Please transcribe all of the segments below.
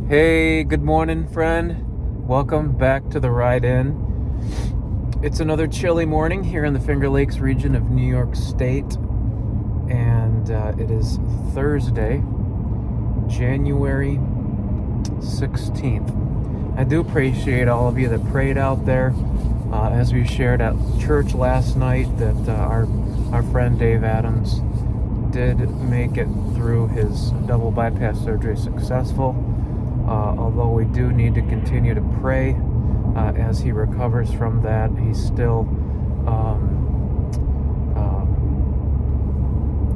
Hey, good morning, friend. Welcome back to the Ride In. It's another chilly morning here in the Finger Lakes region of New York State, and it is Thursday, January 16th. I do appreciate all of you that prayed out there. As we shared at church last night, that our friend Dave Adams did make it through his double bypass surgery successful. Although we do need to continue to pray as he recovers from that. He's still,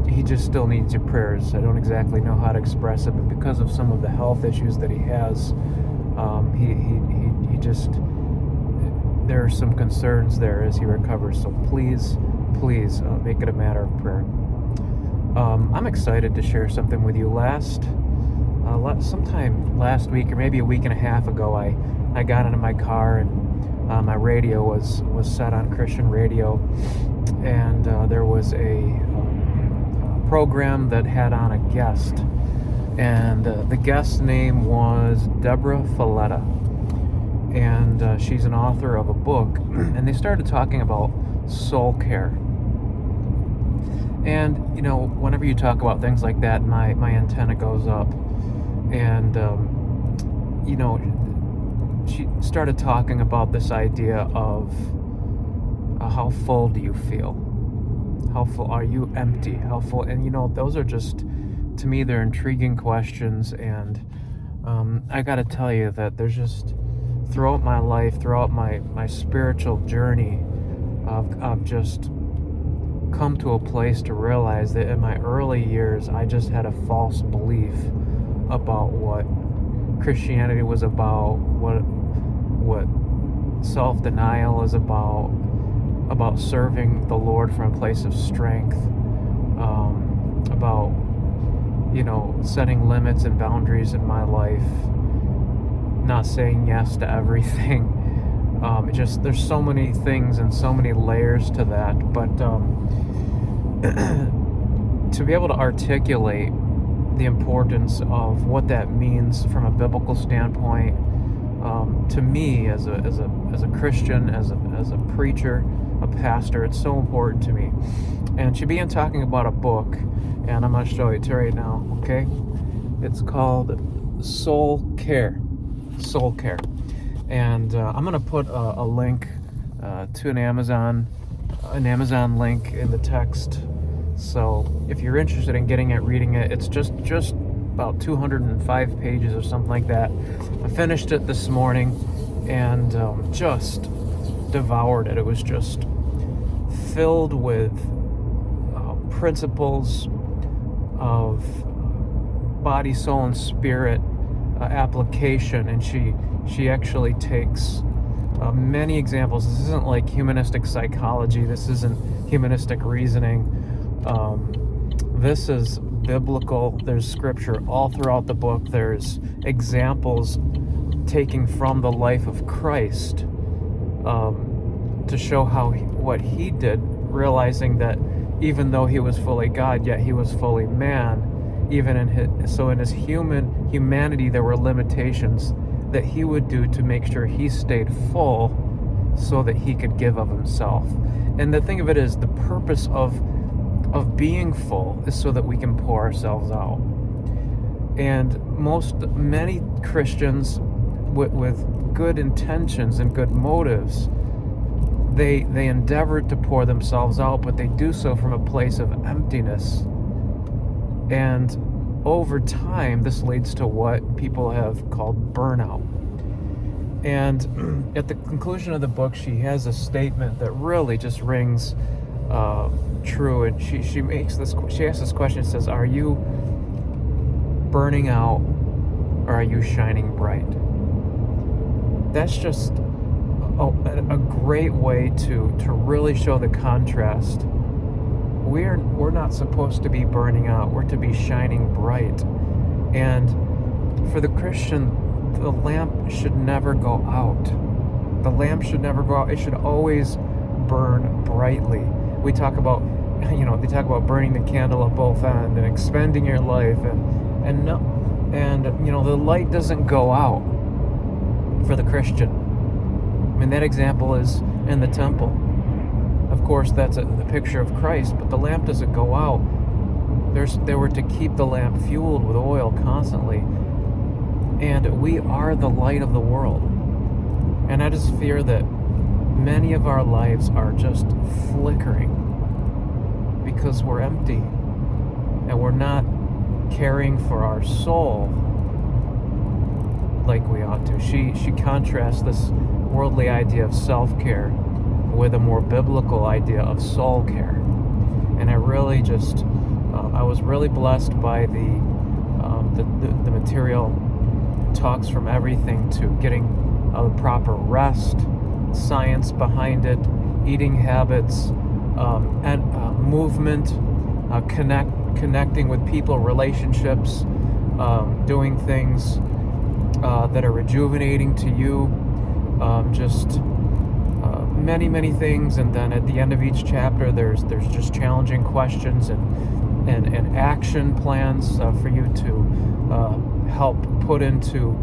he just still needs your prayers. I don't exactly know how to express it, but because of some of the health issues that he has, he just, there are some concerns there as he recovers. So please make it a matter of prayer. I'm excited to share something with you. Sometime last week, or maybe a week and a half ago, I got into my car and my radio was set on Christian radio, and there was a program that had on a guest, and the guest's name was Deborah Filetta, and she's an author of a book, and they started talking about soul care. And you know, whenever you talk about things like that, my antenna goes up. And, you know, she started talking about this idea of how full do you feel? How full are you? Empty? How full? And, you know, those are just, to me, they're intriguing questions. And I got to tell you that there's just, throughout my life, throughout my spiritual journey, I've just come to a place to realize that in my early years, I just had a false belief about what Christianity was about, what self-denial is about serving the Lord from a place of strength, about, you know, setting limits and boundaries in my life, not saying yes to everything. Just, there's so many things and so many layers to that, but to be able to articulate the importance of what that means from a biblical standpoint, to me as a Christian, as a preacher, a pastor, it's so important to me. And she began talking about a book, and I'm going to show it to you right now. Okay, it's called Soul Care, and I'm going to put a link to an Amazon link in the text. So if you're interested in getting it, reading it, it's just about 205 pages or something like that. I finished it this morning and just devoured it. It was just filled with principles of body, soul, and spirit application. And she actually takes many examples. This isn't like humanistic psychology. This isn't humanistic reasoning. This is biblical. There's scripture all throughout the book. There's examples taken from the life of Christ to show what he did, realizing that even though he was fully God, yet he was fully man. Even in his humanity, there were limitations that he would do to make sure he stayed full, so that he could give of himself. And the thing of it is, the purpose of being full is so that we can pour ourselves out. And many Christians with good intentions and good motives, they endeavor to pour themselves out, but they do so from a place of emptiness. And over time, this leads to what people have called burnout. And at the conclusion of the book, she has a statement that really just rings true, and she asks this question. It says, are you burning out, or are you shining bright? That's just a great way to really show the contrast. We're not supposed to be burning out. We're to be shining bright. And for the Christian, the lamp should never go out. The lamp should never go out. It should always burn brightly. We talk about, they talk about burning the candle at both ends and expending your life, and no, And, the light doesn't go out for the Christian. I mean, that example is in the temple. Of course, that's the picture of Christ, but the lamp doesn't go out. They were to keep the lamp fueled with oil constantly. And we are the light of the world. And I just fear that many of our lives are just flickering because we're empty and we're not caring for our soul like we ought to. She contrasts this worldly idea of self-care with a more biblical idea of soul care. And I really just, I was really blessed by the material. Talks from everything to getting proper rest, science behind it, eating habits, and movement, connecting with people, relationships, doing things that are rejuvenating to you, many things. And then at the end of each chapter, there's just challenging questions and action plans for you to help put into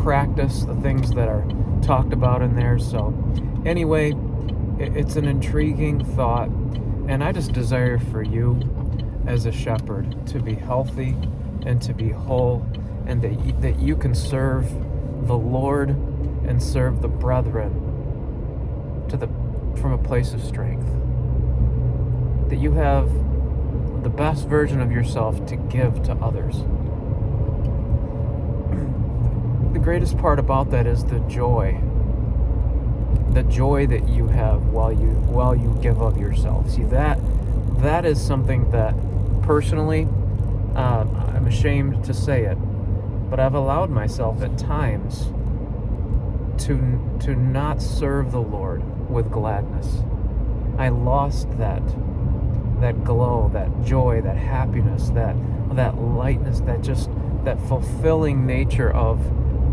practice the things that are talked about in there. So anyway, it's an intriguing thought, and I just desire for you as a shepherd to be healthy and to be whole, and that you can serve the Lord and serve the brethren from a place of strength, that you have the best version of yourself to give to others. The greatest part about that is the joy that you have while you give of yourself. See, that is something that personally, I'm ashamed to say it, but I've allowed myself at times to not serve the Lord with gladness. I lost that glow, that joy, that happiness, that lightness, that fulfilling nature of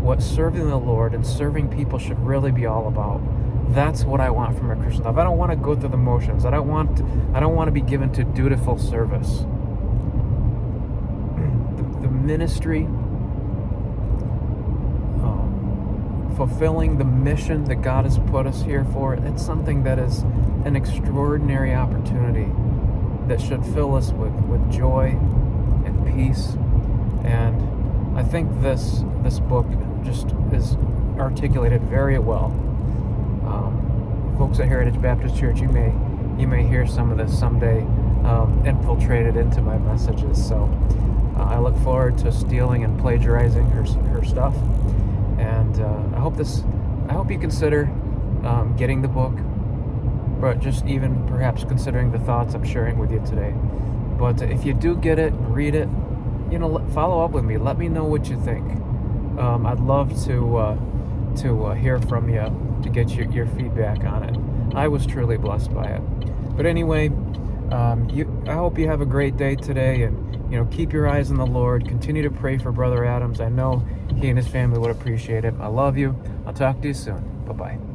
what serving the Lord and serving people should really be all about. That's what I want from a Christian life. I don't want to go through the motions. I don't want to be given to dutiful service. The ministry, fulfilling the mission that God has put us here for, it's something that is an extraordinary opportunity that should fill us with joy and peace. And I think this book just is articulated very well. Folks at Heritage Baptist Church, you may hear some of this someday infiltrated into my messages. So I look forward to stealing and plagiarizing her stuff. And I hope you consider getting the book, but just even perhaps considering the thoughts I'm sharing with you today. But if you do get it, read it, follow up with me. Let me know what you think. I'd love to hear from you, to get your feedback on it. I was truly blessed by it. But anyway, I hope you have a great day today, and keep your eyes on the Lord. Continue to pray for Brother Adams. I know he and his family would appreciate it. I love you. I'll talk to you soon. Bye-bye.